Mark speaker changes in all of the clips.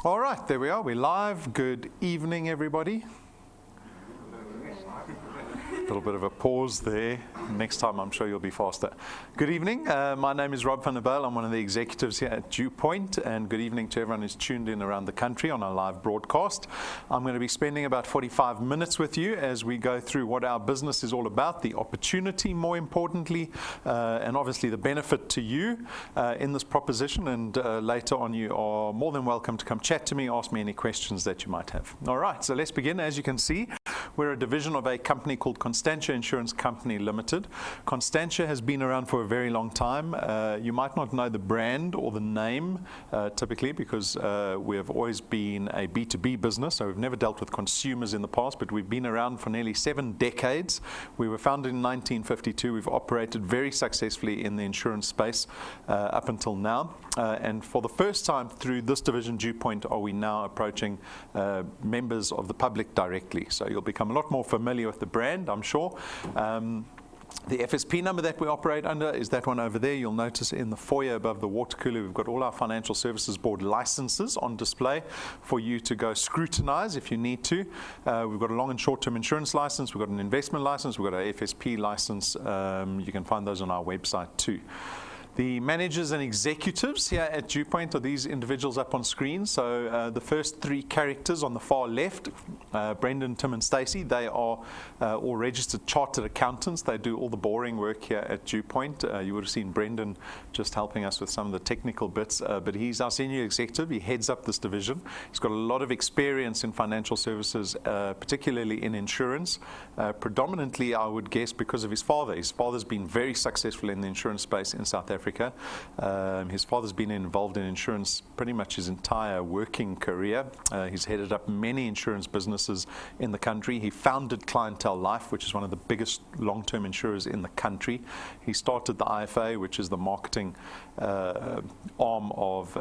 Speaker 1: All right, there we are. We're live. Good evening, everybody. A little bit of a pause there. Next time, I'm sure you'll be faster. Good evening. My name is Rob van der Bijl. I'm one of the executives here at DuePoint, and good evening to everyone who's tuned in around the country on our live broadcast. I'm going to be spending about 45 minutes with you as we go through what our business is all about, the opportunity, more importantly, and obviously the benefit to you in this proposition. And later on, you are more than welcome to come chat to me, ask me any questions that you might have. All right, so let's begin. As you can see, we're a division of a company called Constantia Insurance Company Limited. Constantia has been around for a very long time. You might not know the brand or the name typically because we have always been a B2B business, so we've never dealt with consumers in the past, but we've been around for nearly 7 decades. We were founded in 1952. We've operated very successfully in the insurance space up until now. And for the first time through this division, DuePoint, are we now approaching members of the public directly. So you'll become a lot more familiar with the brand, I'm sure. The FSP number that we operate under is that one over there. You'll notice in the foyer above the water cooler, we've got all our Financial Services Board licenses on display for you to go scrutinize if you need to. We've got a long and short-term insurance license. We've got an investment license. We've got an FSP license. You can find those on our website too. The managers and executives here at DuePoint are these individuals up on screen. So the first 3 characters on the far left, Brendan, Tim and Stacey, they are all registered chartered accountants. They do all the boring work here at DuePoint. You would have seen Brendan just helping us with some of the technical bits, but he's our senior executive. He heads up this division. He's got a lot of experience in financial services, particularly in insurance, predominantly, I would guess, because of his father. His father's been very successful in the insurance space in South Africa. His father's been involved in insurance pretty much his entire working career. He's headed up many insurance businesses in the country. He founded Clientele Life, which is one of the biggest long-term insurers in the country. He started the IFA, which is the marketing arm of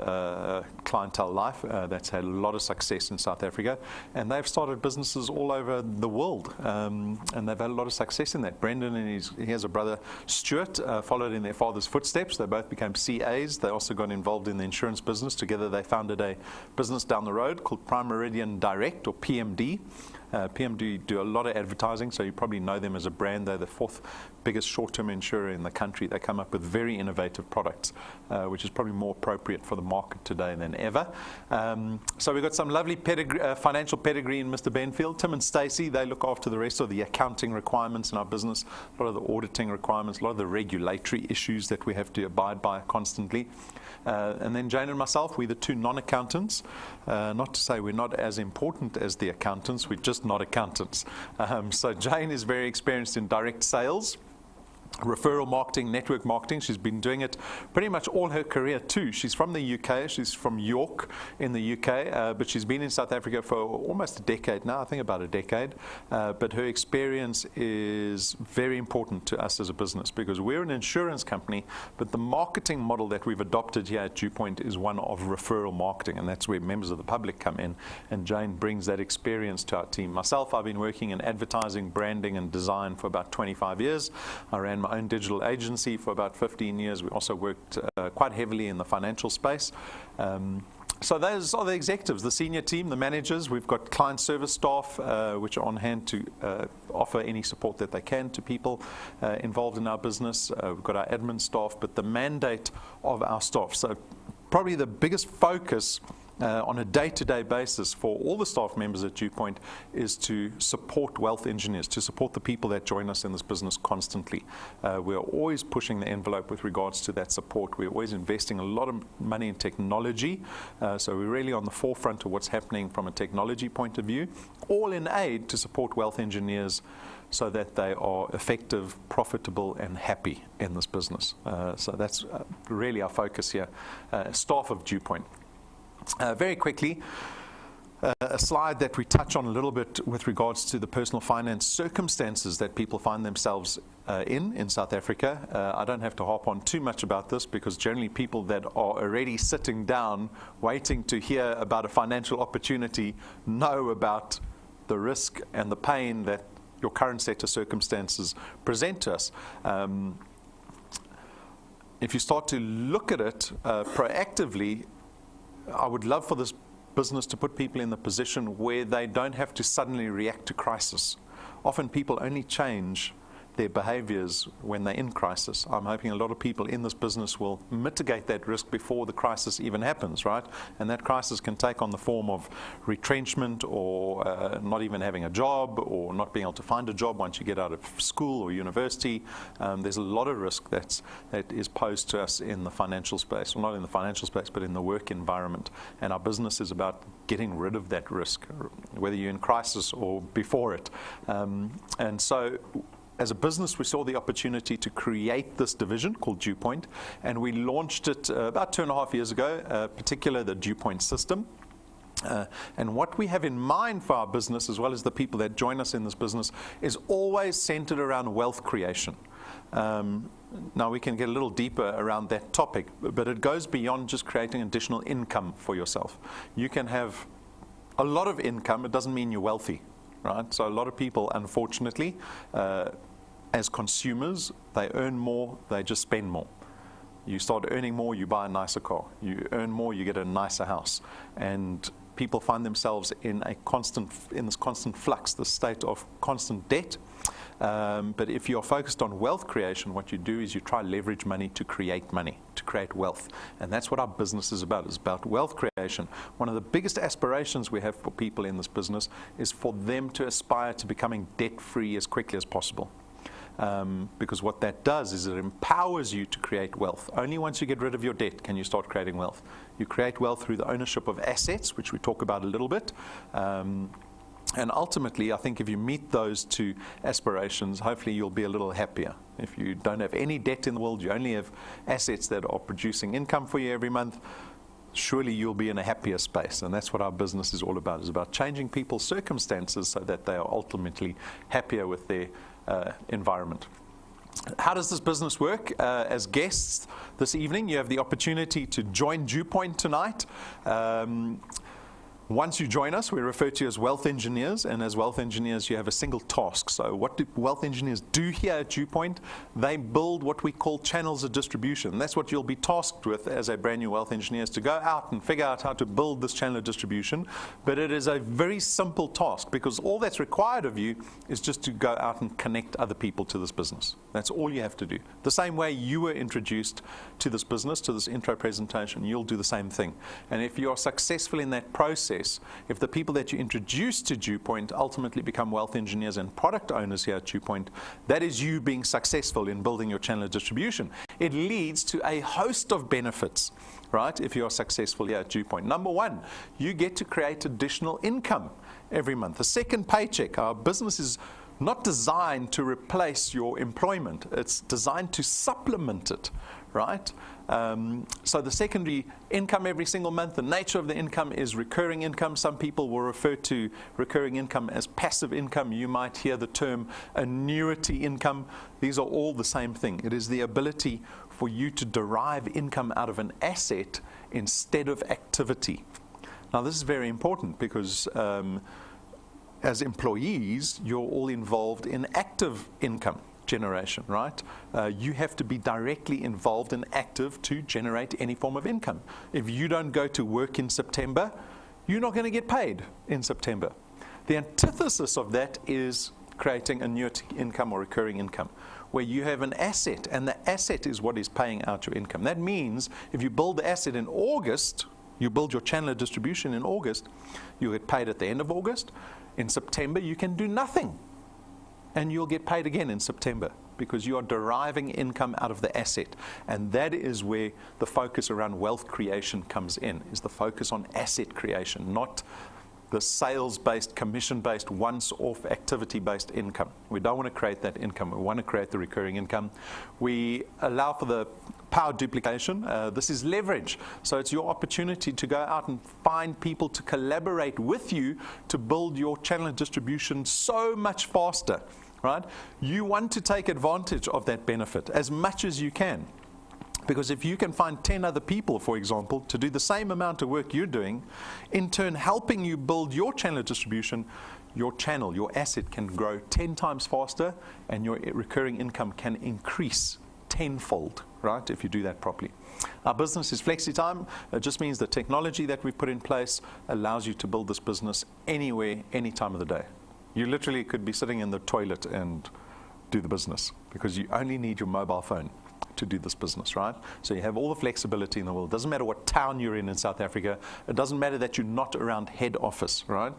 Speaker 1: Clientele Life. That's had a lot of success in South Africa. And they've started businesses all over the world. And they've had a lot of success in that. Brendan and he has a brother, Stuart, followed in their father's footsteps. They both became CAs. They also got involved in the insurance business. Together they founded a business down the road called Prime Meridian Direct, or PMD. PMD do a lot of advertising, so you probably know them as a brand. They're the 4th biggest short-term insurer in the country. They come up with very innovative products, which is probably more appropriate for the market today than ever. So we've got some lovely financial pedigree in Mr. Benfield. Tim and Stacey, they look after the rest of the accounting requirements in our business, a lot of the auditing requirements, a lot of the regulatory issues that we have to abide by constantly. And then Jane and myself, we're the 2 non-accountants. Not to say we're not as important as the accountants, we're just not accountants. So Jane is very experienced in direct sales, referral marketing, network marketing. She's been doing it pretty much all her career too. She's from the UK. She's from York in the UK, but she's been in South Africa for almost a decade now, I think about a decade. But her experience is very important to us as a business because we're an insurance company, but the marketing model that we've adopted here at DuePoint is one of referral marketing, and that's where members of the public come in, and Jane brings that experience to our team. Myself, I've been working in advertising, branding and design for about 25 years. I ran my own digital agency for about 15 years. We also worked quite heavily in the financial space. So those are the executives, the senior team, the managers. We've got client service staff, which are on hand to offer any support that they can to people involved in our business. We've got our admin staff, but the mandate of our staff. So probably the biggest focus on a day-to-day basis for all the staff members at DuePoint is to support wealth engineers, to support the people that join us in this business constantly. We are always pushing the envelope with regards to that support. We're always investing a lot of money in technology, so we're really on the forefront of what's happening from a technology point of view, all in aid to support wealth engineers so that they are effective, profitable and happy in this business. So that's really our focus here, staff of DuePoint. Very quickly, a slide that we touch on a little bit with regards to the personal finance circumstances that people find themselves in South Africa. I don't have to harp on too much about this because generally people that are already sitting down waiting to hear about a financial opportunity know about the risk and the pain that your current set of circumstances present to us. If you start to look at it proactively, I would love for this business to put people in the position where they don't have to suddenly react to crisis. Often people only change their behaviors when they're in crisis. I'm hoping a lot of people in this business will mitigate that risk before the crisis even happens, right? And that crisis can take on the form of retrenchment or not even having a job or not being able to find a job once you get out of school or university. There's a lot of risk that is posed to us in the financial space, well, not in the financial space, but in the work environment. And our business is about getting rid of that risk, whether you're in crisis or before it. And so as a business, we saw the opportunity to create this division called DuePoint, and we launched it about 2.5 years ago, particularly the DuePoint system. And what we have in mind for our business, as well as the people that join us in this business, is always centered around wealth creation. Now, we can get a little deeper around that topic, but it goes beyond just creating additional income for yourself. You can have a lot of income, it doesn't mean you're wealthy. Right? So a lot of people, unfortunately, as consumers, they earn more, they just spend more. You start earning more, you buy a nicer car. You earn more, you get a nicer house. And people find themselves in this constant flux, this state of constant debt. But if you're focused on wealth creation, what you do is you try to leverage money, to create wealth. And that's what our business is about. It's about wealth creation. One of the biggest aspirations we have for people in this business is for them to aspire to becoming debt-free as quickly as possible. Because what that does is it empowers you to create wealth. Only once you get rid of your debt can you start creating wealth. You create wealth through the ownership of assets, which we talk about a little bit. And ultimately, I think if you meet those two aspirations, hopefully you'll be a little happier. If you don't have any debt in the world, you only have assets that are producing income for you every month, surely you'll be in a happier space. And that's what our business is all about. It's about changing people's circumstances so that they are ultimately happier with their environment. How does this business work? As guests this evening, you have the opportunity to join DuePoint tonight. Once you join us, we refer to you as wealth engineers, and as wealth engineers, you have a single task. So what do wealth engineers do here at DuePoint? They build what we call channels of distribution. That's what you'll be tasked with as a brand new wealth engineer, is to go out and figure out how to build this channel of distribution. But it is a very simple task, because all that's required of you is just to go out and connect other people to this business. That's all you have to do. The same way you were introduced to this business, to this intro presentation, you'll do the same thing. And if you're successful in that process, if the people that you introduce to DuePoint ultimately become wealth engineers and product owners here at DuePoint, that is you being successful in building your channel of distribution. It leads to a host of benefits, right, if you are successful here at DuePoint. Number one, you get to create additional income every month. The second paycheck. Our business is not designed to replace your employment. It's designed to supplement it, right? So the secondary income every single month, the nature of the income is recurring income. Some people will refer to recurring income as passive income. You might hear the term annuity income. These are all the same thing. It is the ability for you to derive income out of an asset instead of activity. Now, this is very important because as employees, you're all involved in active income generation, right? You have to be directly involved and active to generate any form of income. If you don't go to work in September, you're not going to get paid in September. The antithesis of that is creating annuity income or recurring income, where you have an asset, and the asset is what is paying out your income. That means if you build the asset in August, you build your channel of distribution in August, you get paid at the end of August. In September, you can do nothing, and you'll get paid again in September because you are deriving income out of the asset. And that is where the focus around wealth creation comes in, is the focus on asset creation, not the sales-based, commission-based, once-off, activity-based income. We don't want to create that income. We want to create the recurring income. We allow for the power duplication. This is leverage. So it's your opportunity to go out and find people to collaborate with you to build your channel of distribution so much faster, right? You want to take advantage of that benefit as much as you can. Because if you can find 10 other people, for example, to do the same amount of work you're doing, in turn helping you build your channel of distribution, your channel, your asset can grow 10 times faster, and your recurring income can increase tenfold, right, if you do that properly. Our business is flexi-time. It just means the technology that we've put in place allows you to build this business anywhere, any time of the day. You literally could be sitting in the toilet and do the business because you only need your mobile phone to do this business, right? So you have all the flexibility in the world. It doesn't matter what town you're in South Africa. It doesn't matter that you're not around head office, right?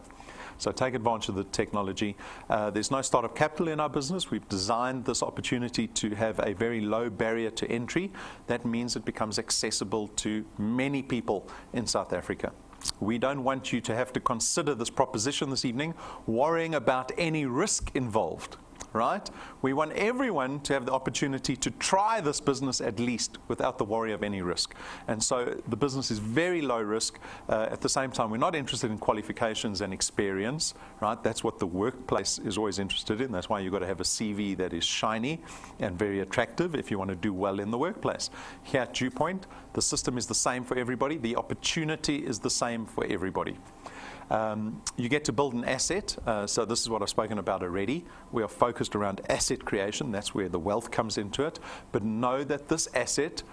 Speaker 1: So take advantage of the technology. There's no startup capital in our business. We've designed this opportunity to have a very low barrier to entry. That means it becomes accessible to many people in South Africa. We don't want you to have to consider this proposition this evening, worrying about any risk involved. Right? We want everyone to have the opportunity to try this business at least without the worry of any risk. And so the business is very low risk. At the same time, we're not interested in qualifications and experience. Right? That's what the workplace is always interested in. That's why you've got to have a CV that is shiny and very attractive if you want to do well in the workplace. Here at DuePoint, the system is the same for everybody. The opportunity is the same for everybody. You get to build an asset. So this is what I've spoken about already. We are focused around asset creation. That's where the wealth comes into it. But know that this asset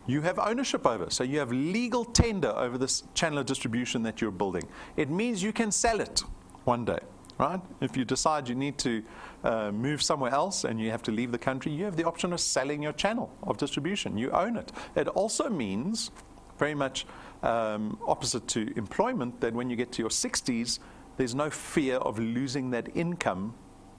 Speaker 1: you have ownership over. So you have legal tender over this channel of distribution that you're building. It means you can sell it one day, right? If you decide you need to move somewhere else and you have to leave the country, you have the option of selling your channel of distribution. You own it. It also means very much opposite to employment, that when you get to your 60s, there's no fear of losing that income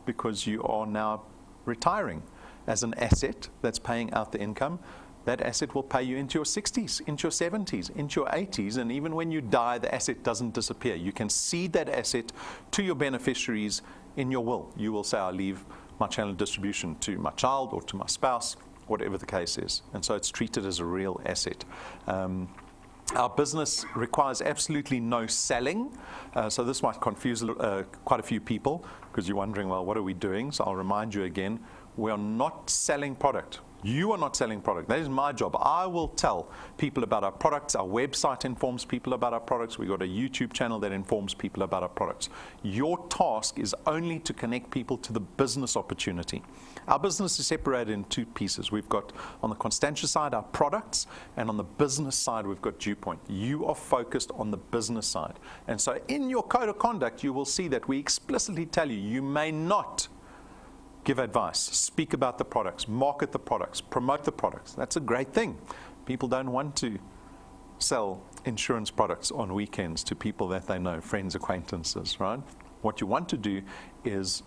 Speaker 1: because you are now retiring. As an asset that's paying out the income, that asset will pay you into your 60s, into your 70s, into your 80s, and even when you die, the asset doesn't disappear. You can cede that asset to your beneficiaries in your will. You will say, I'll leave my channel distribution to my child or to my spouse, whatever the case is. And so it's treated as a real asset. Our business requires absolutely no selling. So this might confuse quite a few people because you're wondering, well, what are we doing? So I'll remind you again, we are not selling product. You are not selling product. That is my job. I will tell people about our products. Our website informs people about our products. We've got a YouTube channel that informs people about our products. Your task is only to connect people to the business opportunity. Our business is separated in two pieces. We've got, on the Constantia side, our products, and on the business side, we've got DuePoint. You are focused on the business side. And so in your code of conduct, you will see that we explicitly tell you, you may not give advice, speak about the products, market the products, promote the products. That's a great thing. People don't want to sell insurance products on weekends to people that they know, friends, acquaintances, right? What you want to do is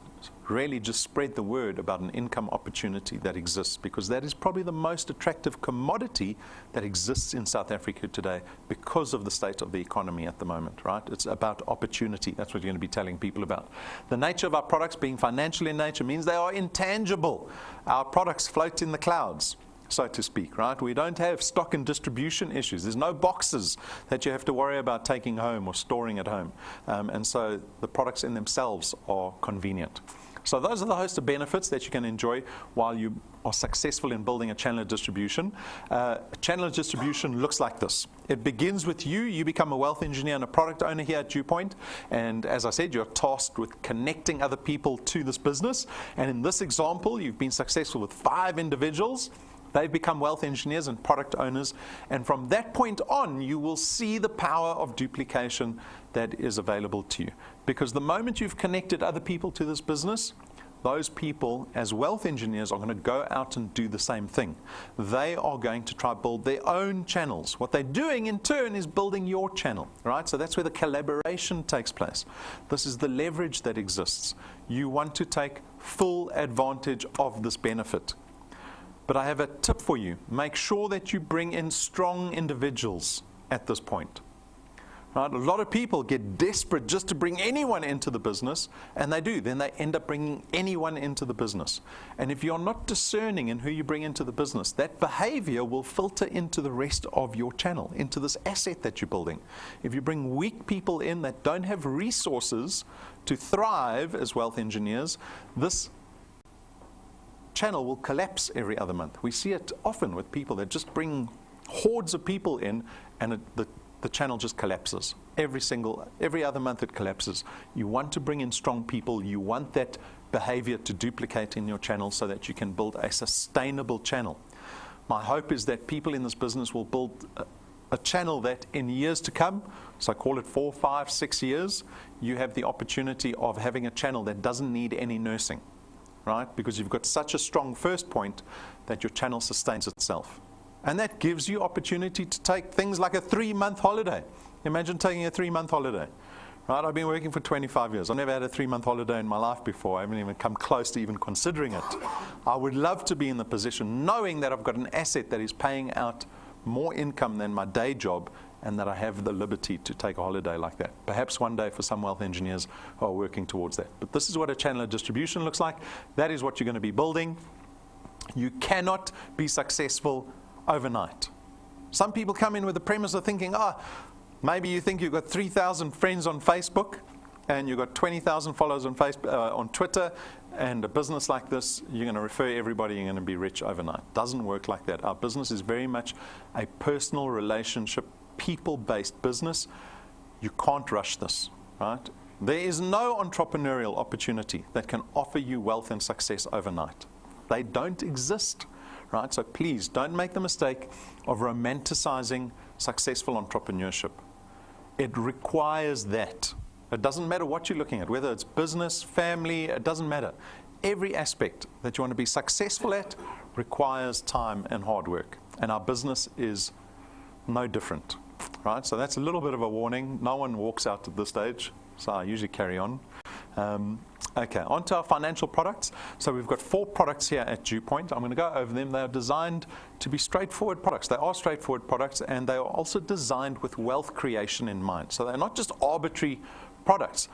Speaker 1: really just spread the word about an income opportunity that exists, because that is probably the most attractive commodity that exists in South Africa today because of the state of the economy at the moment, right? It's about opportunity. That's what you're going to be telling people about. The nature of our products being financial in nature means they are intangible. Our products float in the clouds, so to speak, right? We don't have stock and distribution issues. There's no boxes that you have to worry about taking home or storing at home. And so the products in themselves are convenient. So those are the host of benefits that you can enjoy while you are successful in building a channel of distribution. A channel of distribution looks like this. It begins with you. You become a wealth engineer and a product owner here at DuePoint. And as I said, you're tasked with connecting other people to this business. And in this example, you've been successful with 5 individuals. They've become wealth engineers and product owners. And from that point on, you will see the power of duplication that is available to you. Because the moment you've connected other people to this business, those people, as wealth engineers, are going to go out and do the same thing. They are going to try to build their own channels. What they're doing, in turn, is building your channel, right? So that's where the collaboration takes place. This is the leverage that exists. You want to take full advantage of this benefit. But I have a tip for you. Make sure that you bring in strong individuals at this point. Right? A lot of people get desperate just to bring anyone into the business, and they do. Then they end up bringing anyone into the business. And if you're not discerning in who you bring into the business, that behavior will filter into the rest of your channel, into this asset that you're building. If you bring weak people in that don't have resources to thrive as wealth engineers, this channel will collapse every other month. We see it often with people that just bring hordes of people in, and the channel just collapses. Every other month it collapses. You want to bring in strong people. You want that behavior to duplicate in your channel so that you can build a sustainable channel. My hope is that people in this business will build a channel that in years to come, so I call it 4, 5, 6 years, you have the opportunity of having a channel that doesn't need any nursing, right? Because you've got such a strong first point that your channel sustains itself. And that gives you opportunity to take things like a 3-month holiday. Imagine taking a 3-month holiday. Right, I've been working for 25 years. I've never had a 3-month holiday in my life before. I haven't even come close to even considering it. I would love to be in the position knowing that I've got an asset that is paying out more income than my day job, and that I have the liberty to take a holiday like that. Perhaps one day for some wealth engineers who are working towards that. But this is what a channel of distribution looks like. That is what you're going to be building. You cannot be successful overnight. Some people come in with the premise of thinking, maybe you think you've got 3,000 friends on Facebook and you've got 20,000 followers on on Twitter, and a business like this, you're going to refer everybody, you're going to be rich overnight. Doesn't work like that. Our business is very much a personal relationship, people-based business. You can't rush this, right? There is no entrepreneurial opportunity that can offer you wealth and success overnight. They don't exist, right? So please don't make the mistake of romanticizing successful entrepreneurship. It requires that. It doesn't matter what you're looking at, whether it's business, family, it doesn't matter. Every aspect that you want to be successful at requires time and hard work. And our business is no different, right? So that's a little bit of a warning. No one walks out at this stage, so I usually carry on. Okay, on to our financial products. So we've got 4 products here at DuePoint. I'm going to go over them. They are designed to be straightforward products. They are straightforward products, and they are also designed with wealth creation in mind. So they're not just arbitrary products.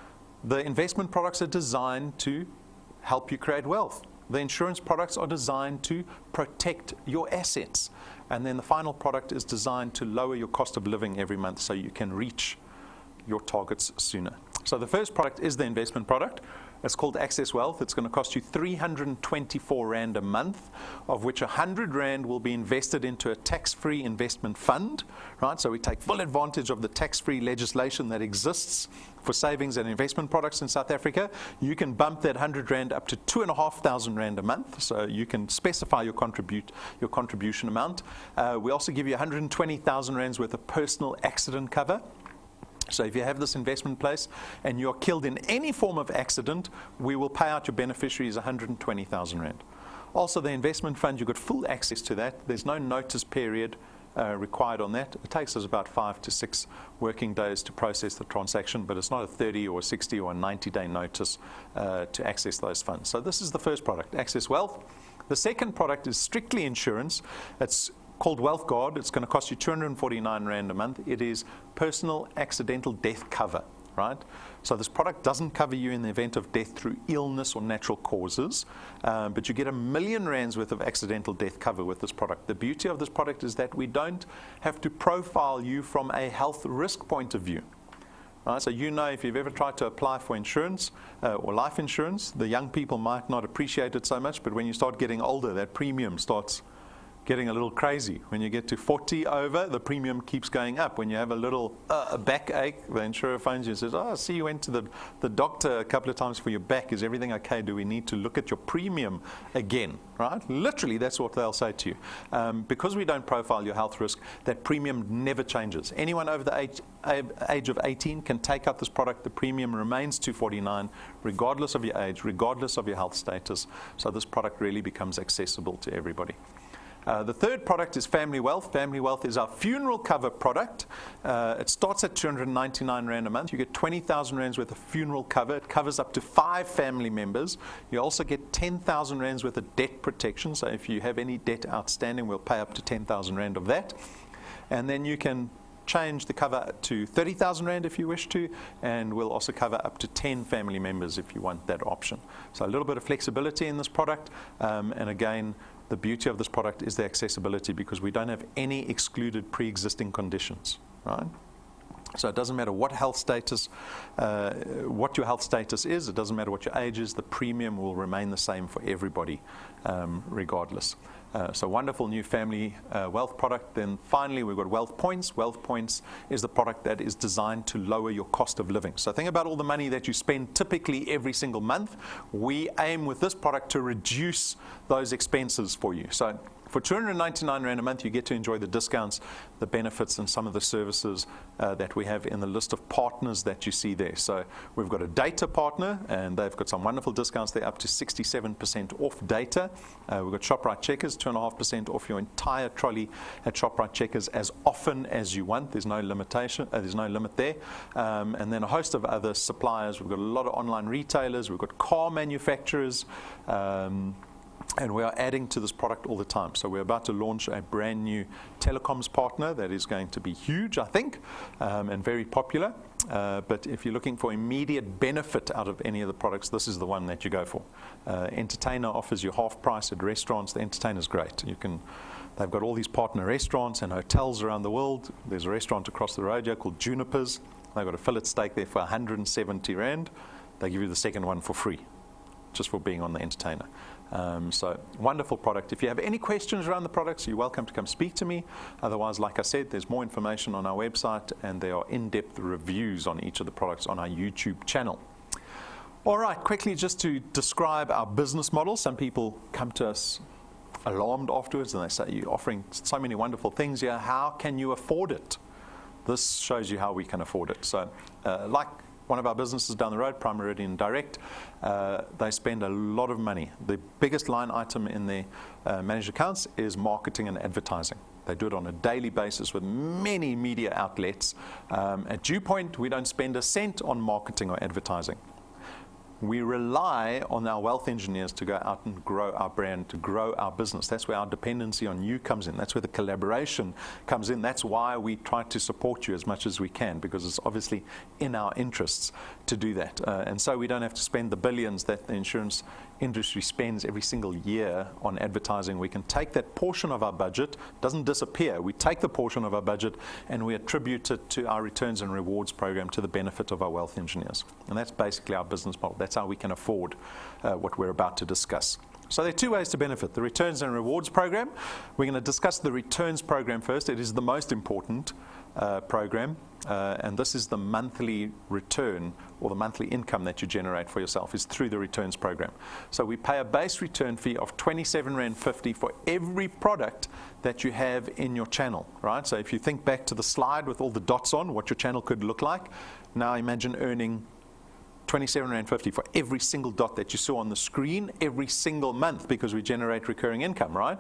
Speaker 1: The investment products are designed to help you create wealth. The insurance products are designed to protect your assets. And then the final product is designed to lower your cost of living every month so you can reach your targets sooner. So the first product is the investment product. It's called Access Wealth. It's going to cost you 324 Rand a month, of which 100 Rand will be invested into a tax-free investment fund, right? So we take full advantage of the tax-free legislation that exists for savings and investment products in South Africa. You can bump that 100 Rand up to 2,500 Rand a month, so you can specify your contribution amount. We also give you 120,000 Rands worth of personal accident cover. So if you have this investment in place and you're killed in any form of accident, we will pay out your beneficiaries 120,000 Rand. Also, the investment fund, you've got full access to that. There's no notice period required on that. It takes us about 5 to 6 working days to process the transaction, but it's not a 30 or 60 or a 90-day notice to access those funds. So this is the first product, Access Wealth. The second product is strictly insurance. It's called Wealth Guard. It's going to cost you 249 Rand a month. It is personal accidental death cover, right? So this product doesn't cover you in the event of death through illness or natural causes, but you get 1 million Rands worth of accidental death cover with this product. The beauty of this product is that we don't have to profile you from a health risk point of view. Right, so you know, if you've ever tried to apply for insurance or life insurance, the young people might not appreciate it so much, but when you start getting older, that premium starts getting a little crazy. When you get to 40 over, the premium keeps going up. When you have a little backache, the insurer phones you and says, I see you went to the doctor a couple of times for your back. Is everything okay? Do we need to look at your premium again? Right? Literally, that's what they'll say to you. Because we don't profile your health risk, that premium never changes. Anyone over the age of 18 can take out this product. The premium remains 249, regardless of your age, regardless of your health status. So this product really becomes accessible to everybody. The third product is Family Wealth. Family Wealth is our funeral cover product. It starts at 299 Rand a month. You get 20,000 Rands worth of funeral cover. It covers up to 5 family members. You also get 10,000 Rands worth of debt protection. So if you have any debt outstanding, we'll pay up to 10,000 Rand of that. And then you can change the cover to 30,000 Rand if you wish to, and we'll also cover up to 10 family members if you want that option. So a little bit of flexibility in this product, and again, the beauty of this product is the accessibility, because we don't have any excluded pre-existing conditions, right? So it doesn't matter what health status, what your health status is. It doesn't matter what your age is. The premium will remain the same for everybody, regardless. So wonderful new family wealth product. Then finally, we've got Wealth Points. Wealth Points is the product that is designed to lower your cost of living. So think about all the money that you spend typically every single month. We aim with this product to reduce those expenses for you. So For 299 Rand a month, you get to enjoy the discounts, the benefits, and some of the services that we have in the list of partners that you see there. So we've got a data partner, and they've got some wonderful discounts there, up to 67% off data. We've got ShopRite Checkers, 2.5% off your entire trolley at ShopRite Checkers as often as you want. There's no limitation, there's no limit there. And then a host of other suppliers. We've got a lot of online retailers. We've got car manufacturers. And we are adding to this product all the time. So we're about to launch a brand new telecoms partner that is going to be huge, I think, and very popular. But if you're looking for immediate benefit out of any of the products, this is the one that you go for. Entertainer offers you half price at restaurants. The Entertainer's great. They've got all these partner restaurants and hotels around the world. There's a restaurant across the road here called Juniper's. They've got a fillet steak there for 170 Rand. They give you the second one for free, just for being on the Entertainer. So wonderful product. If you have any questions around the products, you're welcome to come speak to me. Otherwise, like I said, there's more information on our website, and there are in-depth reviews on each of the products on our YouTube channel. All right, quickly just to describe our business model. Some people come to us alarmed afterwards and they say, you're offering so many wonderful things here. How can you afford it? This shows you how we can afford it. So like one of our businesses down the road, Prime Meridian Direct, they spend a lot of money. The biggest line item in their managed accounts is marketing and advertising. They do it on a daily basis with many media outlets. At DuePoint, we don't spend a cent on marketing or advertising. We rely on our wealth engineers to go out and grow our brand, to grow our business. That's where our dependency on you comes in. That's where the collaboration comes in. That's why we try to support you as much as we can, because it's obviously in our interests to do that. And so we don't have to spend the billions that the insurance industry spends every single year on advertising. We can take that portion of our budget, doesn't disappear. We take the portion of our budget and we attribute it to our returns and rewards program to the benefit of our wealth engineers. And that's basically our business model. That's how we can afford what we're about to discuss. So there are two ways to benefit. The returns and rewards program. We're going to discuss the returns program first. It is the most important program. And this is the monthly return, or the monthly income that you generate for yourself is through the returns program. So we pay a base return fee of 27.50 Rand for every product that you have in your channel, right? So if you think back to the slide with all the dots on, what your channel could look like, now imagine earning 27.50 Rand for every single dot that you saw on the screen every single month, because we generate recurring income, right?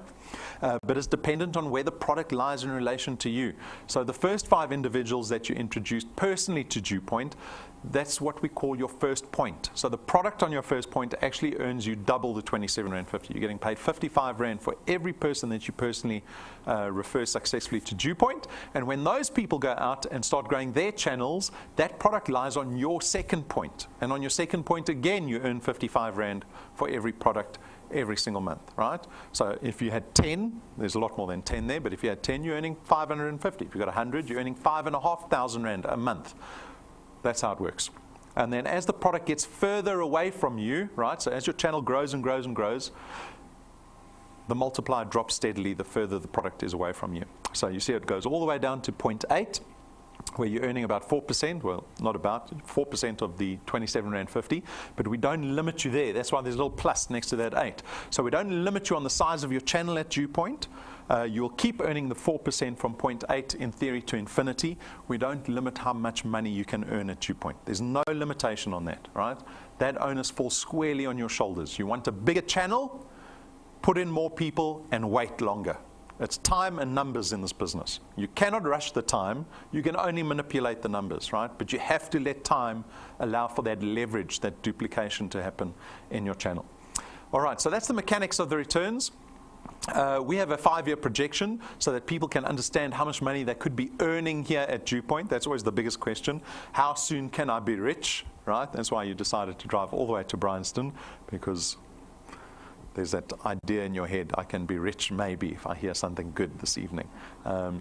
Speaker 1: But it's dependent on where the product lies in relation to you. So the first 5 individuals that you introduced personally to DuePoint, that's what we call your first point. So the product on your first point actually earns you double the 27.50 Rand. You're getting paid 55 Rand for every person that you personally refer successfully to DuePoint. And when those people go out and start growing their channels, that product lies on your second point. And on your second point, again, you earn 55 Rand for every product every single month, right? So if you had 10, there's a lot more than 10 there, but if you had 10, you're earning 550. If you've got 100, you're earning 5,500 Rand a month. That's how it works. And then as the product gets further away from you, right, so as your channel grows and grows and grows, the multiplier drops steadily the further the product is away from you. So you see it goes all the way down to 0.8, where you're earning about 4%, well, not about, 4% of the 27.50 Rand, but we don't limit you there. That's why there's a little plus next to that 8. So we don't limit you on the size of your channel at DuePoint. You'll keep earning the 4% from 0.8 in theory to infinity. We don't limit how much money you can earn at DuePoint. There's no limitation on that, right? That onus falls squarely on your shoulders. You want a bigger channel, put in more people, and wait longer. It's time and numbers in this business. You cannot rush the time. You can only manipulate the numbers, right? But you have to let time allow for that leverage, that duplication to happen in your channel. All right, so that's the mechanics of the returns. We have a 5-year projection so that people can understand how much money they could be earning here at DuePoint. That's always the biggest question. How soon can I be rich, right? That's why you decided to drive all the way to Bryanston, because there's that idea in your head, I can be rich maybe if I hear something good this evening.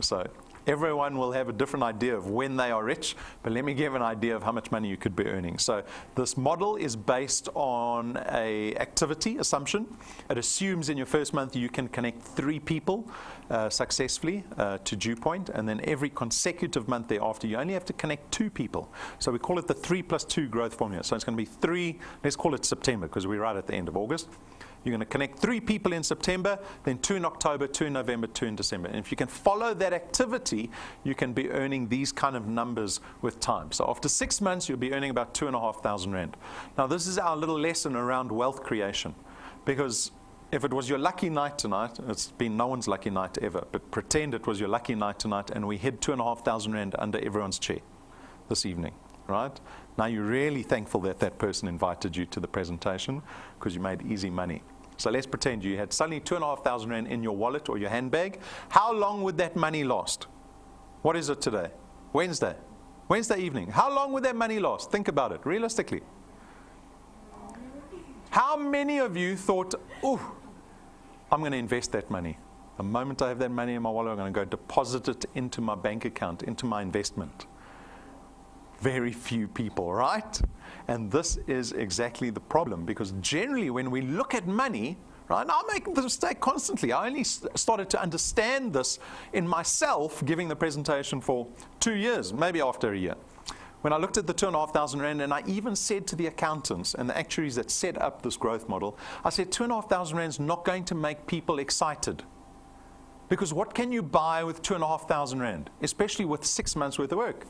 Speaker 1: So Everyone will have a different idea of when they are rich, but let me give an idea of how much money you could be earning. So this model is based on an activity assumption. It assumes in your first month you can connect 3 people successfully to DuePoint, and then every consecutive month thereafter you only have to connect 2 people. So we call it the 3+2 growth formula. So it's going to be 3, let's call it September because we're right at the end of August. You're going to connect 3 people in September, then 2 in October, 2 in November, 2 in December. And if you can follow that activity, you can be earning these kind of numbers with time. So after 6 months, you'll be earning about 2,500 Rand. Now, this is our little lesson around wealth creation. Because if it was your lucky night tonight, it's been no one's lucky night ever, but pretend it was your lucky night tonight and we hid 2,500 Rand under everyone's chair this evening, right? Now you're really thankful that that person invited you to the presentation because you made easy money. So let's pretend you had suddenly 2,500 Rand in your wallet or your handbag. How long would that money last? What is it today? Wednesday. Wednesday evening. How long would that money last? Think about it, realistically. How many of you thought, oh, I'm going to invest that money. The moment I have that money in my wallet, I'm going to go deposit it into my bank account, into my investment. Very few people, right? And this is exactly the problem, because generally when we look at money, right, and I make the mistake constantly. I only started to understand this in myself giving the presentation for 2 years, maybe after a year. When I looked at the 2,500 Rand, and I even said to the accountants and the actuaries that set up this growth model, I said 2,500 Rand is not going to make people excited. Because what can you buy with 2,500 Rand, especially with 6 months worth of work?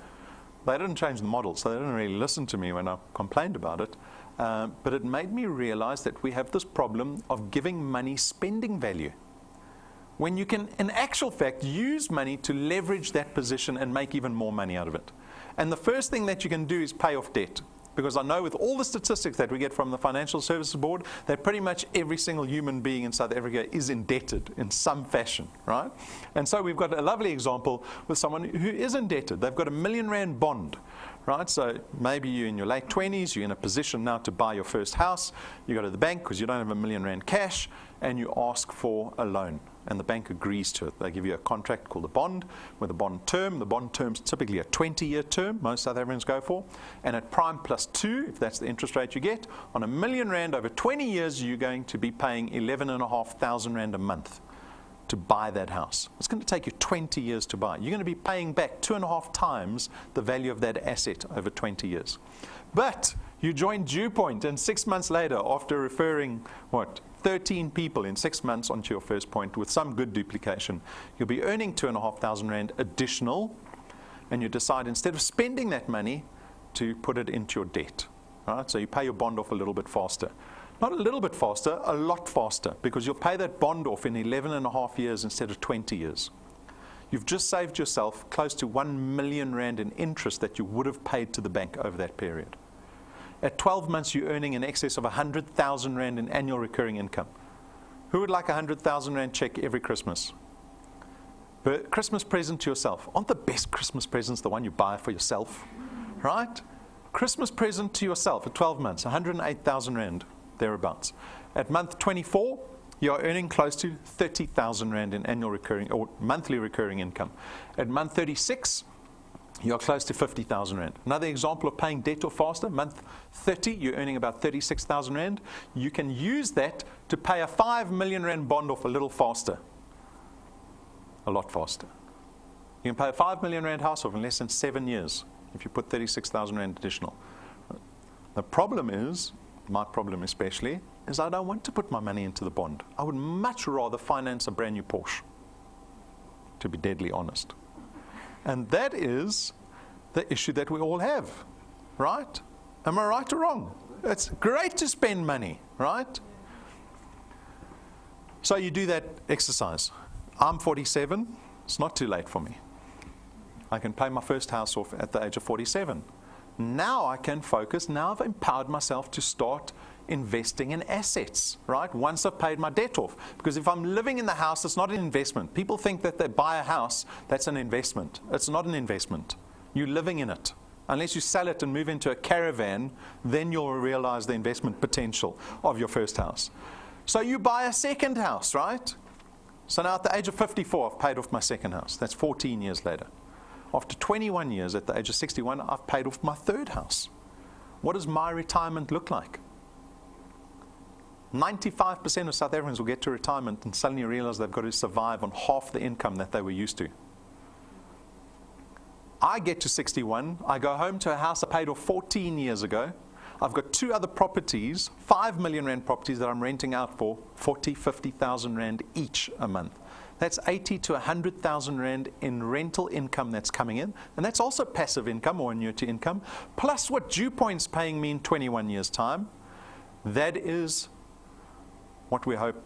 Speaker 1: They didn't change the model, so they didn't really listen to me when I complained about it. But it made me realize that we have this problem of giving money spending value, when you can, in actual fact, use money to leverage that position and make even more money out of it. And the first thing that you can do is pay off debt. Because I know with all the statistics that we get from the Financial Services Board, that pretty much every single human being in South Africa is indebted in some fashion, right? And so we've got a lovely example with someone who is indebted. They've got a R1 million bond, right? So maybe you're in your late 20s, you're in a position now to buy your first house. You go to the bank because you don't have R1 million cash, and you ask for a loan. And the bank agrees to it. They give you a contract called a bond with a bond term. The bond term's typically a 20-year term, most South Africans go for. And at prime +2, if that's the interest rate you get, on R1 million over 20 years, you're going to be paying 11,500 Rand a month to buy that house. It's going to take you 20 years to buy. You're going to be paying back 2.5 times the value of that asset over 20 years. But you join DuePoint, and 6 months later, after referring, 13 people in 6 months onto your first point with some good duplication, you'll be earning 2,500 Rand additional, and you decide instead of spending that money to put it into your debt. Right? So you pay your bond off a little bit faster. Not a little bit faster, a lot faster, because you'll pay that bond off in 11.5 years instead of 20 years. You've just saved yourself close to 1 million Rand in interest that you would have paid to the bank over that period. At 12 months, you're earning in excess of 100,000 Rand in annual recurring income. Who would like a 100,000 Rand check every Christmas? But Christmas present to yourself. Aren't the best Christmas presents the one you buy for yourself? Right? Christmas present to yourself at 12 months, 108,000 Rand, thereabouts. At month 24, you're earning close to 30,000 Rand in annual recurring or monthly recurring income. At month 36, you're close to 50,000 Rand. Another example of paying debt off faster, month 30, you're earning about 36,000 Rand. You can use that to pay a 5 million Rand bond off a little faster. A lot faster. You can pay a 5 million Rand house off in less than 7 years if you put 36,000 Rand additional. The problem is, my problem especially, is I don't want to put my money into the bond. I would much rather finance a brand new Porsche, to be deadly honest. And that is the issue that we all have, right? Am I right or wrong? It's great to spend money, right? So you do that exercise. I'm 47. It's not too late for me. I can pay my first house off at the age of 47. Now I can focus. Now I've empowered myself to start investing in assets, right? Once I've paid my debt off. Because if I'm living in the house, it's not an investment. People think that they buy a house, that's an investment. It's not an investment. You're living in it. Unless you sell it and move into a caravan, then you'll realize the investment potential of your first house. So you buy a second house, right? So now at the age of 54, I've paid off my second house. That's 14 years later. After 21 years, at the age of 61, I've paid off my third house. What does my retirement look like? 95% of South Africans will get to retirement and suddenly realize they've got to survive on half the income that they were used to. I get to 61, I go home to a house I paid off 14 years ago. I've got 2 other properties, 5 million rand properties that I'm renting out for 40, 50,000 rand each a month. That's 80 to 100,000 rand in rental income that's coming in. And that's also passive income or annuity income, plus what DuePoint's paying me in 21 years' time. That is what we hope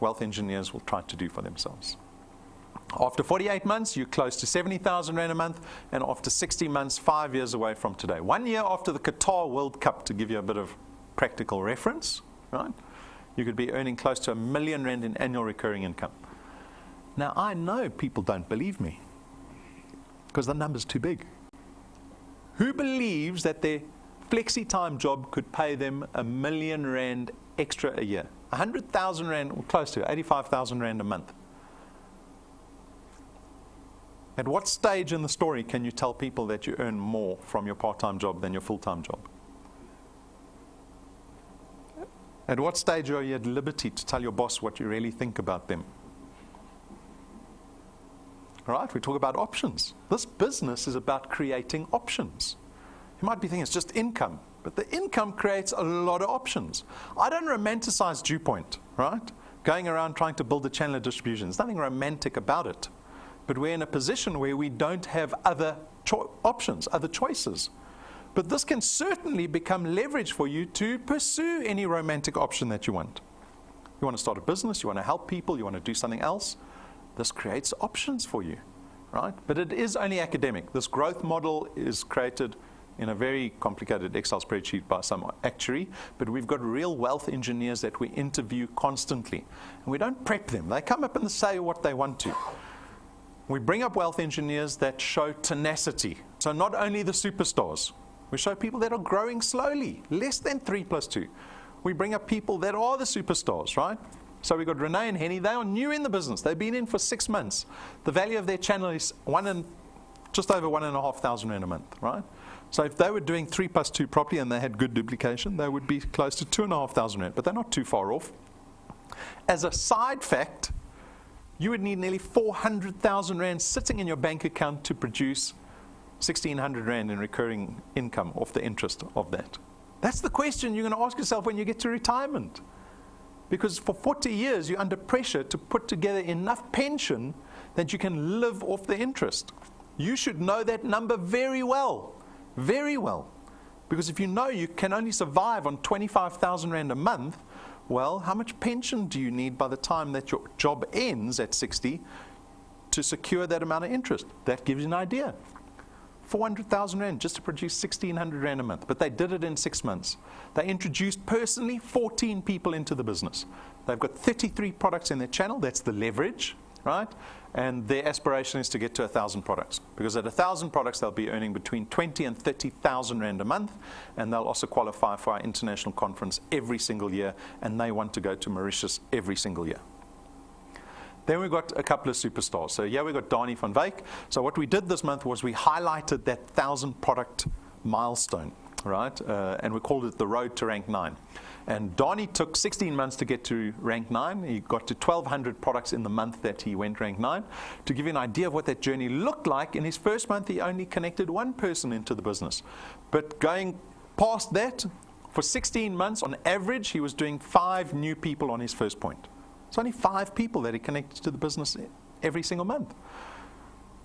Speaker 1: wealth engineers will try to do for themselves. After 48 months, you're close to 70,000 rand a month, and after 60 months, 5 years away from today. 1 year after the Qatar World Cup, to give you a bit of practical reference, right? You could be earning close to 1 million rand in annual recurring income. Now, I know people don't believe me because the number's too big. Who believes that their flexi-time job could pay them 1 million rand extra a year? 100,000 rand, or close to 85,000 rand a month. At what stage in the story can you tell people that you earn more from your part-time job than your full-time job? At what stage are you at liberty to tell your boss what you really think about them? All right, we talk about options. This business is about creating options. You might be thinking it's just income, but the income creates a lot of options. I don't romanticize DuePoint, right? Going around trying to build a channel of distribution. There's nothing romantic about it. But we're in a position where we don't have other options, other choices. But this can certainly become leverage for you to pursue any romantic option that you want. You want to start a business, you want to help people, you want to do something else. This creates options for you, right? But it is only academic. This growth model is created in a very complicated Excel spreadsheet by some actuary, but we've got real wealth engineers that we interview constantly. And we don't prep them. They come up and say what they want to. We bring up wealth engineers that show tenacity. So not only the superstars, we show people that are growing slowly, less than 3+2. We bring up people that are the superstars, right? So we've got Renee and Henny. They are new in the business. They've been in for 6 months. The value of their channel is just over 1,500 rand a month, right? So if they were doing 3+2 properly and they had good duplication, they would be close to 2,500 rand, but they're not too far off. As a side fact, you would need nearly 400,000 rand sitting in your bank account to produce 1,600 rand in recurring income off the interest of that. That's the question you're going to ask yourself when you get to retirement. Because for 40 years, you're under pressure to put together enough pension that you can live off the interest. You should know that number very well, very well. Because if you know you can only survive on 25,000 rand a month, well, how much pension do you need by the time that your job ends at 60 to secure that amount of interest? That gives you an idea. 400,000 rand just to produce 1,600 rand a month. But they did it in 6 months. They introduced personally 14 people into the business. They've got 33 products in their channel. That's the leverage, right? And their aspiration is to get to 1,000 products. Because at 1,000 products, they'll be earning between 20 and 30,000 rand a month. And they'll also qualify for our international conference every single year. And they want to go to Mauritius every single year. Then we've got a couple of superstars. So yeah, we've got Dani van Wyk. So what we did this month was we highlighted that 1,000 product milestone, right? And we called it the road to rank 9. And Dani took 16 months to get to rank 9. He got to 1,200 products in the month that he went rank 9. To give you an idea of what that journey looked like, in his first month, he only connected one person into the business. But going past that, for 16 months, on average, he was doing 5 new people on his first point. It's only 5 people that he connected to the business every single month.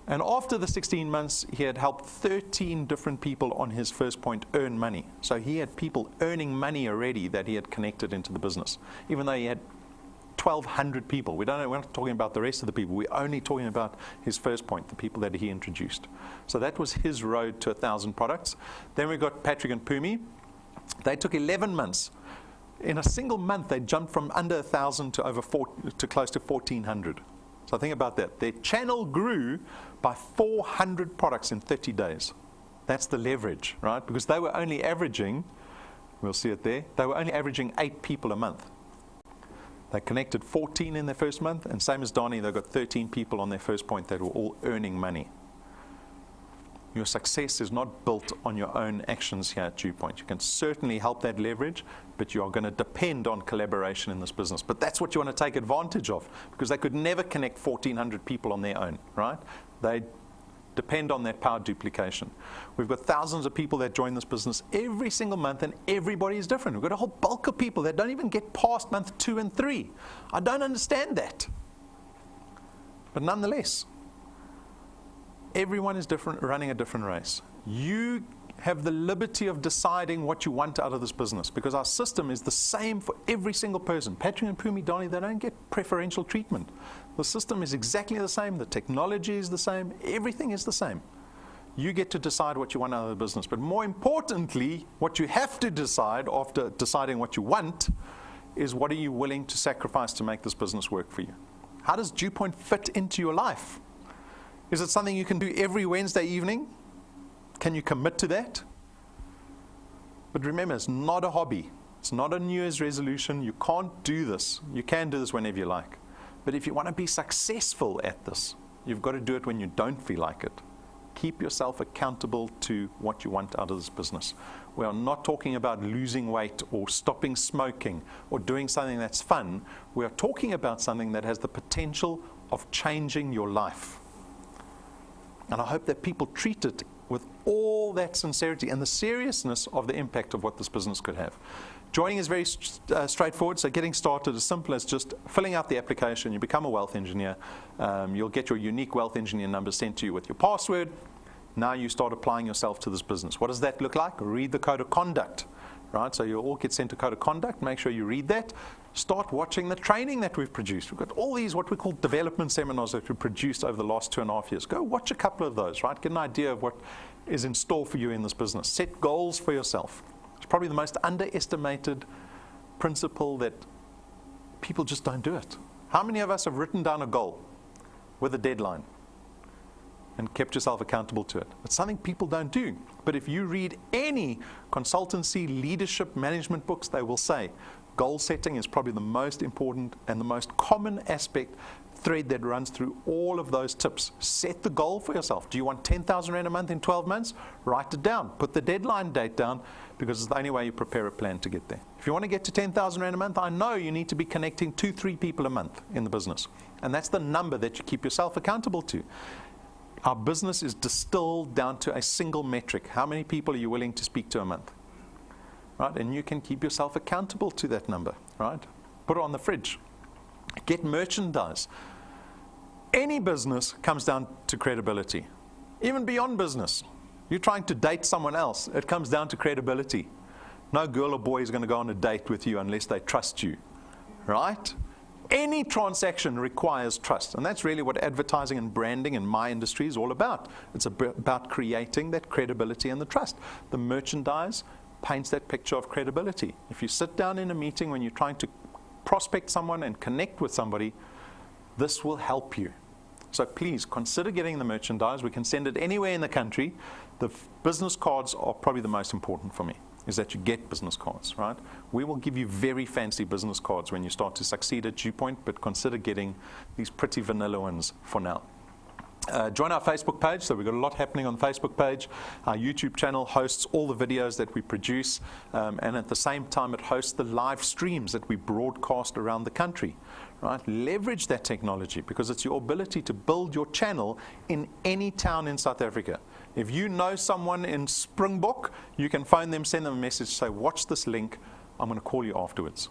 Speaker 1: And after the 16 months, he had helped 13 different people on his first point earn money. So he had people earning money already that he had connected into the business, even though he had 1,200 people. We're not talking about the rest of the people. We're only talking about his first point, the people that he introduced. So that was his road to 1,000 products. Then we got Patrick and Pumi. They took 11 months. In a single month, they jumped from under 1,000 to close to 1,400. So think about that. Their channel grew by 400 products in 30 days. That's the leverage, right? Because they were only averaging, we'll see it there, they were only averaging 8 people a month. They connected 14 in their first month, and same as Donnie, they've got 13 people on their first point that were all earning money. Your success is not built on your own actions here at DuePoint. You can certainly help that leverage, but you are going to depend on collaboration in this business. But that's what you want to take advantage of, because they could never connect 1,400 people on their own, right? They depend on that power duplication. We've got thousands of people that join this business every single month, and everybody is different. We've got a whole bulk of people that don't even get past month 2 and 3. I don't understand that. But nonetheless, everyone is different, running a different race. You have the liberty of deciding what you want out of this business, because our system is the same for every single person. Patrick and Pumi, Donnie, they don't get preferential treatment. The system is exactly the same. The technology is the same. Everything is the same. You get to decide what you want out of the business. But more importantly, what you have to decide after deciding what you want is, what are you willing to sacrifice to make this business work for you? How does DuePoint fit into your life? Is it something you can do every Wednesday evening? Can you commit to that? But remember, it's not a hobby. It's not a New Year's resolution. You can't do this. You can do this whenever you like. But if you want to be successful at this, you've got to do it when you don't feel like it. Keep yourself accountable to what you want out of this business. We are not talking about losing weight or stopping smoking or doing something that's fun. We are talking about something that has the potential of changing your life. And I hope that people treat it with all that sincerity and the seriousness of the impact of what this business could have. Joining is very straightforward, so getting started as simple as just filling out the application. You become a wealth engineer. You'll get your unique wealth engineer number sent to you with your password. Now you start applying yourself to this business. What does that look like? Read the code of conduct, right? So you'll all get sent a code of conduct. Make sure you read that. Start watching the training that we've produced. We've got all these what we call development seminars that we've produced over the last 2.5 years. Go watch a couple of those, right? Get an idea of what is in store for you in this business. Set goals for yourself. It's probably the most underestimated principle that people just don't do it. How many of us have written down a goal with a deadline and kept yourself accountable to it? It's something people don't do. But if you read any consultancy, leadership, management books, they will say goal setting is probably the most important and the most common thread that runs through all of those tips. Set the goal for yourself. Do you want 10,000 Rand a month in 12 months? Write it down. Put the deadline date down, because it's the only way you prepare a plan to get there. If you want to get to 10,000 Rand a month, I know you need to be connecting 2-3 people a month in the business. And that's the number that you keep yourself accountable to. Our business is distilled down to a single metric. How many people are you willing to speak to a month? Right? And you can keep yourself accountable to that number, right? Put it on the fridge. Get merchandise. Any business comes down to credibility. Even beyond business. You're trying to date someone else, it comes down to credibility. No girl or boy is going to go on a date with you unless they trust you, right? Any transaction requires trust, and that's really what advertising and branding in my industry is all about. It's about creating that credibility and the trust. The merchandise paints that picture of credibility. If you sit down in a meeting when you're trying to prospect someone and connect with somebody, this will help you. So please consider getting the merchandise. We can send it anywhere in the country. The business cards are probably the most important for me, is that you get business cards, right? We will give you very fancy business cards when you start to succeed at DuePoint, but consider getting these pretty vanilla ones for now. Join our Facebook page. So we've got a lot happening on the Facebook page. Our YouTube channel hosts all the videos that we produce, and at the same time it hosts the live streams that we broadcast around the country. Right? Leverage that technology, because it's your ability to build your channel in any town in South Africa. If you know someone in Springbok, you can phone them, send them a message, say, watch this link, I'm going to call you afterwards.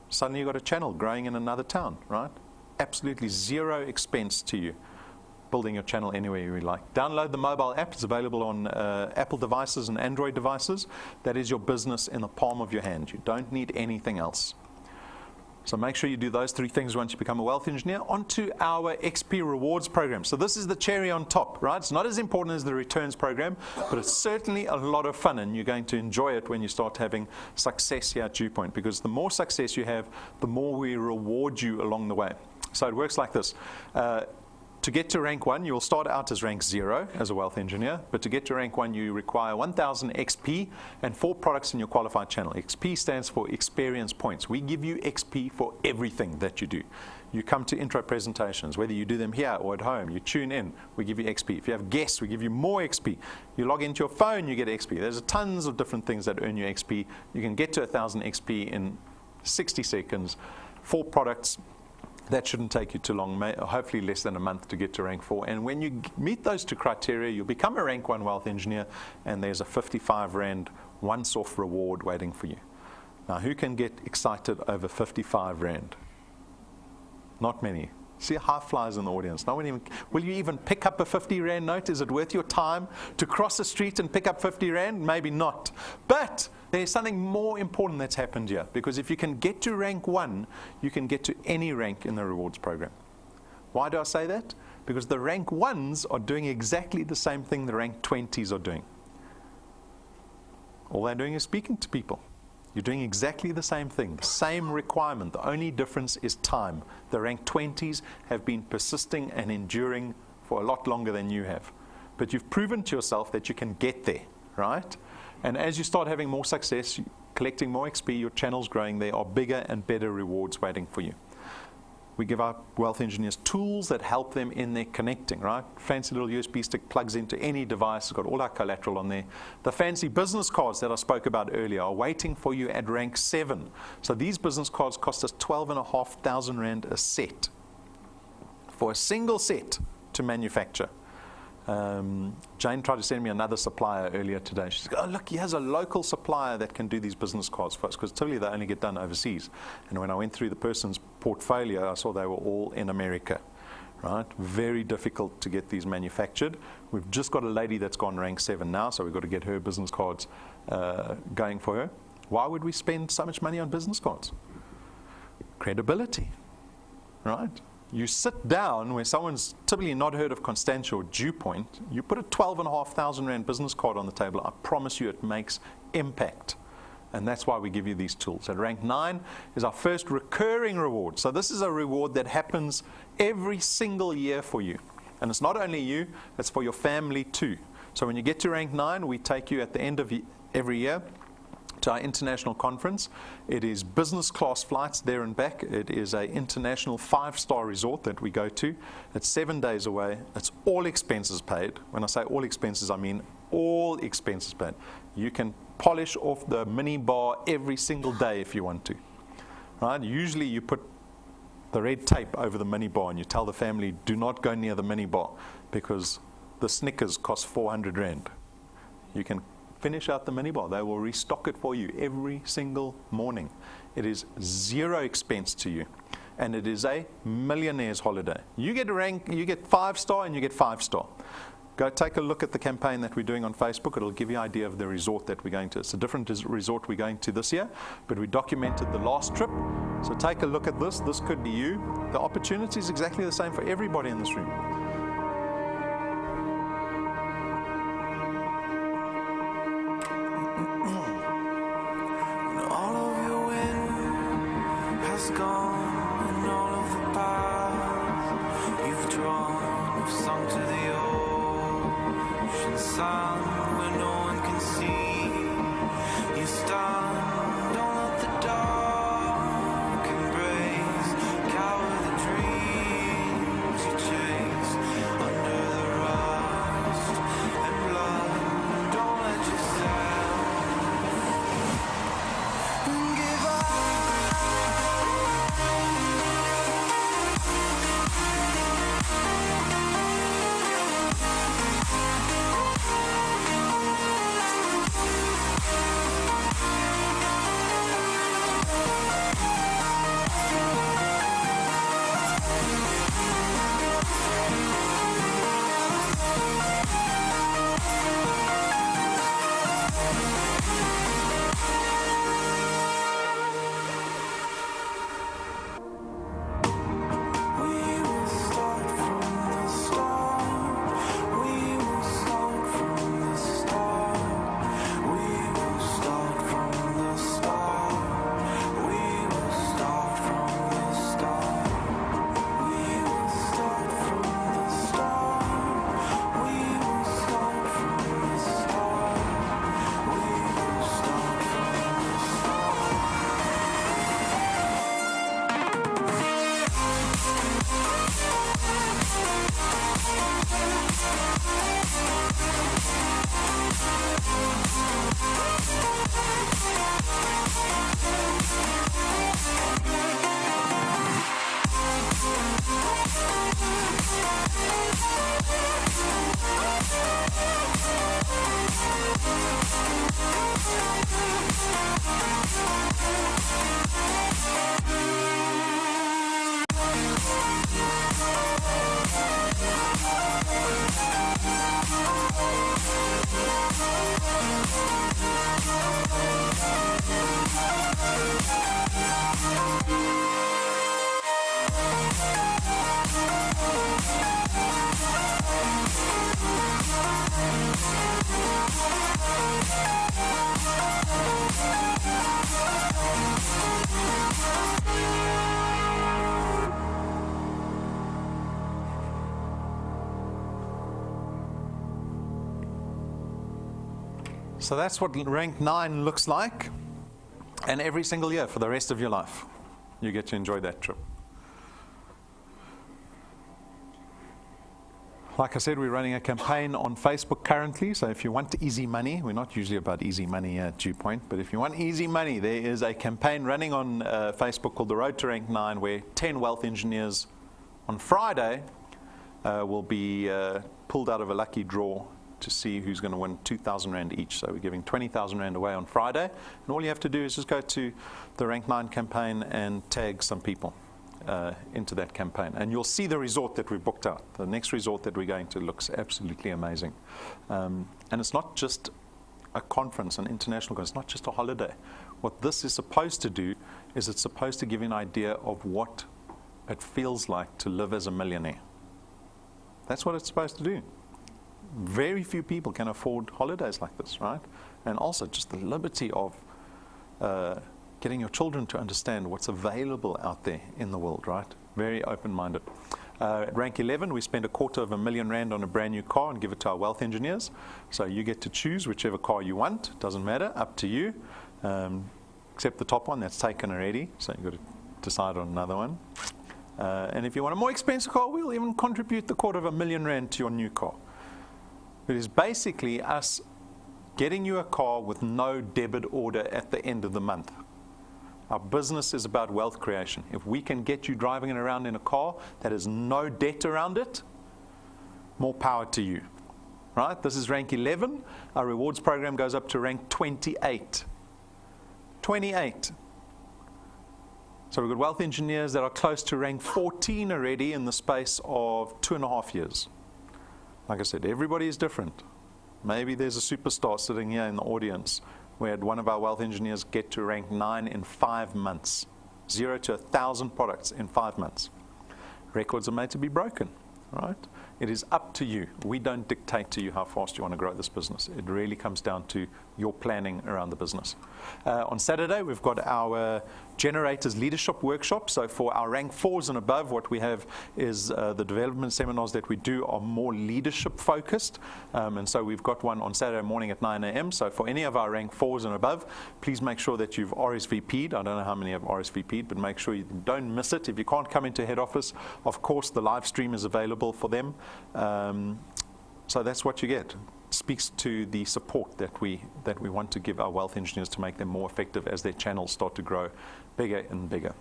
Speaker 1: Suddenly you've got a channel growing in another town, right? Absolutely zero expense to you, building your channel anywhere you like. Download the mobile app. It's available on Apple devices and Android devices. That is your business in the palm of your hand. You don't need anything else. So make sure you do those 3 things once you become a wealth engineer. Onto our XP rewards program. So this is the cherry on top, right? It's not as important as the returns program, but it's certainly a lot of fun, and you're going to enjoy it when you start having success here at DuePoint, because the more success you have, the more we reward you along the way. So it works like this. To get to rank 1, you'll start out as rank 0 as a wealth engineer, but to get to rank 1, you require 1,000 XP and 4 products in your qualified channel. XP stands for experience points. We give you XP for everything that you do. You come to intro presentations, whether you do them here or at home, you tune in, we give you XP. If you have guests, we give you more XP. You log into your phone, you get XP. There's tons of different things that earn you XP. You can get to 1,000 XP in 60 seconds, 4 products. That shouldn't take you too long, hopefully less than a month to get to rank 4. And when you meet those 2 criteria, you'll become a rank 1 wealth engineer, and there's a 55 Rand once-off reward waiting for you. Now, who can get excited over 55 Rand? Not many. See high flyers in the audience. No one even, will you even pick up a 50 Rand note? Is it worth your time to cross the street and pick up 50 Rand? Maybe not. But there's something more important that's happened here, because if you can get to rank 1, you can get to any rank in the rewards program. Why do I say that? Because the rank 1s are doing exactly the same thing the rank 20s are doing. All they're doing is speaking to people. You're doing exactly the same thing, the same requirement. The only difference is time. The rank 20s have been persisting and enduring for a lot longer than you have. But you've proven to yourself that you can get there, right? And as you start having more success, collecting more XP, your channel's growing, there are bigger and better rewards waiting for you. We give our wealth engineers tools that help them in their connecting, right? Fancy little USB stick plugs into any device. It's got all our collateral on there. The fancy business cards that I spoke about earlier are waiting for you at rank 7. So these business cards cost us 12,500 Rand a set for a single set to manufacture. Jane tried to send me another supplier earlier today. She said, oh, look, he has a local supplier that can do these business cards for us, because typically they only get done overseas. And when I went through the person's portfolio, I saw they were all in America, right? Very difficult to get these manufactured. We've just got a lady that's gone rank 7 now, so we've got to get her business cards going for her. Why would we spend so much money on business cards? Credibility, right? You sit down where someone's typically not heard of Constantia or DuePoint, you put a 12,500 Rand business card on the table, I promise you it makes impact. And that's why we give you these tools. At rank 9 is our first recurring reward. So this is a reward that happens every single year for you. And it's not only you, it's for your family too. So when you get to rank 9, we take you at the end of every year to our international conference. It is business class flights there and back. It is an international 5-star resort that we go to. It's 7 days away. It's all expenses paid. When I say all expenses, I mean all expenses paid. You can polish off the mini bar every single day if you want to. Right? Usually you put the red tape over the mini bar and you tell the family, do not go near the mini bar because the Snickers cost 400 Rand. You can finish out the minibar. They will restock it for you every single morning. It is 0 expense to you, and it is a millionaire's holiday. You get a rank, you get 5-star, and you get 5-star. Go take a look at the campaign that we're doing on Facebook. It'll give you an idea of the resort that we're going to. It's a different resort we're going to this year, but we documented the last trip. So take a look at this. This could be you. The opportunity is exactly the same for everybody in this room. So that's what rank 9 looks like. And every single year for the rest of your life, you get to enjoy that trip. Like I said, we're running a campaign on Facebook currently, so if you want easy money, we're not usually about easy money at DuePoint, but if you want easy money, there is a campaign running on Facebook called The Road to Rank 9, where 10 wealth engineers on Friday will be pulled out of a lucky draw to see who's going to win 2,000 Rand each. So we're giving 20,000 Rand away on Friday, and all you have to do is just go to the Rank 9 campaign and tag some people into that campaign, and you'll see the resort that we've booked out. The next resort that we're going to looks absolutely amazing, and it's not just a conference, an international conference. It's not just a holiday. What this is supposed to do is it's supposed to give you an idea of what it feels like to live as a millionaire. That's what it's supposed to do. Very few people can afford holidays like this, right? And also just the liberty of getting your children to understand what's available out there in the world, right? Very open-minded. At rank 11, we spend R250,000 on a brand new car and give it to our wealth engineers. So you get to choose whichever car you want. Doesn't matter, up to you. Except the top one, that's taken already. So you've got to decide on another one. And if you want a more expensive car, we'll even contribute the R250,000 to your new car. It is basically us getting you a car with no debit order at the end of the month. Our business is about wealth creation. If we can get you driving it around in a car that has no debt around it, more power to you, right? This is rank 11. Our rewards program goes up to rank 28. 28. So we've got wealth engineers that are close to rank 14 already in the space of 2.5 years. Like I said, everybody is different. Maybe there's a superstar sitting here in the audience. We had one of our wealth engineers get to rank 9 in 5 months. 0 to 1,000 products in 5 months. Records are made to be broken, right? It is up to you. We don't dictate to you how fast you want to grow this business. It really comes down to your planning around the business. On Saturday, we've got our Generators Leadership Workshop. So for our rank 4s and above, what we have is the development seminars that we do are more leadership focused. And so we've got one on Saturday morning at 9 a.m. So for any of our rank 4s and above, please make sure that you've RSVP'd. I don't know how many have RSVP'd, but make sure you don't miss it. If you can't come into head office, of course, the live stream is available for them. So that's what you get. Speaks to the support that we want to give our wealth engineers to make them more effective as their channels start to grow bigger and bigger.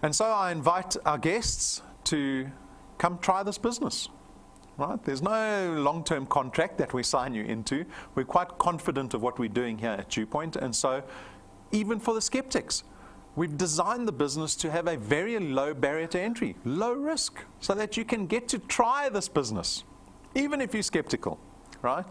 Speaker 1: And so I invite our guests to come try this business. Right? There's no long-term contract that we sign you into. We're quite confident of what we're doing here at DuePoint, and so even for the skeptics, we've designed the business to have a very low barrier to entry, low risk, so that you can get to try this business, even if you're skeptical, right?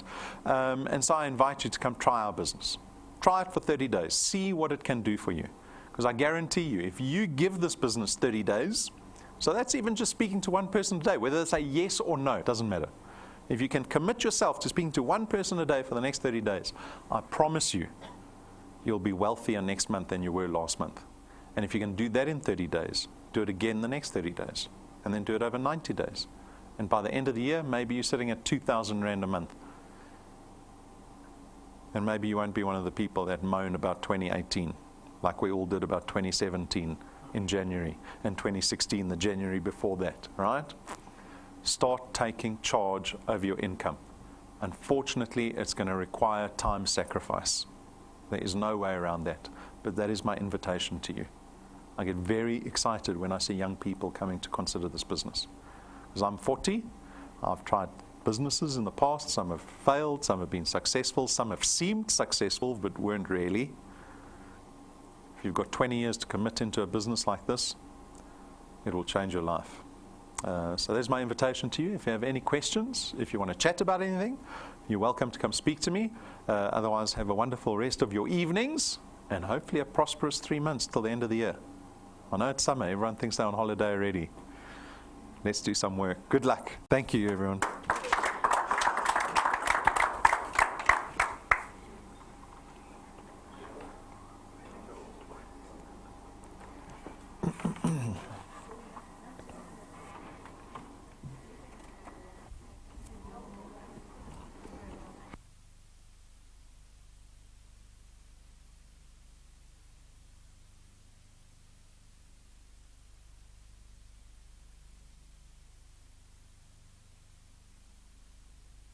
Speaker 1: And so I invite you to come try our business. Try it for 30 days. See what it can do for you. Because I guarantee you, if you give this business 30 days, so that's even just speaking to one person a day, whether they say yes or no, it doesn't matter. If you can commit yourself to speaking to one person a day for the next 30 days, I promise you, you'll be wealthier next month than you were last month. And if you can do that in 30 days, do it again the next 30 days, and then do it over 90 days. And by the end of the year, maybe you're sitting at 2,000 Rand a month. And maybe you won't be one of the people that moan about 2018, like we all did about 2017 in January, and 2016, the January before that, right? Start taking charge of your income. Unfortunately, it's going to require time sacrifice. There is no way around that, but that is my invitation to you. I get very excited when I see young people coming to consider this business. Because I'm 40, I've tried businesses in the past, some have failed, some have been successful, some have seemed successful but weren't really. If you've got 20 years to commit into a business like this, it will change your life. So there's my invitation to you. If you have any questions, if you want to chat about anything, you're welcome to come speak to me. Otherwise, have a wonderful rest of your evenings and hopefully a prosperous 3 months till the end of the year. I know it's summer, everyone thinks they're on holiday already. Let's do some work. Good luck. Thank you, everyone.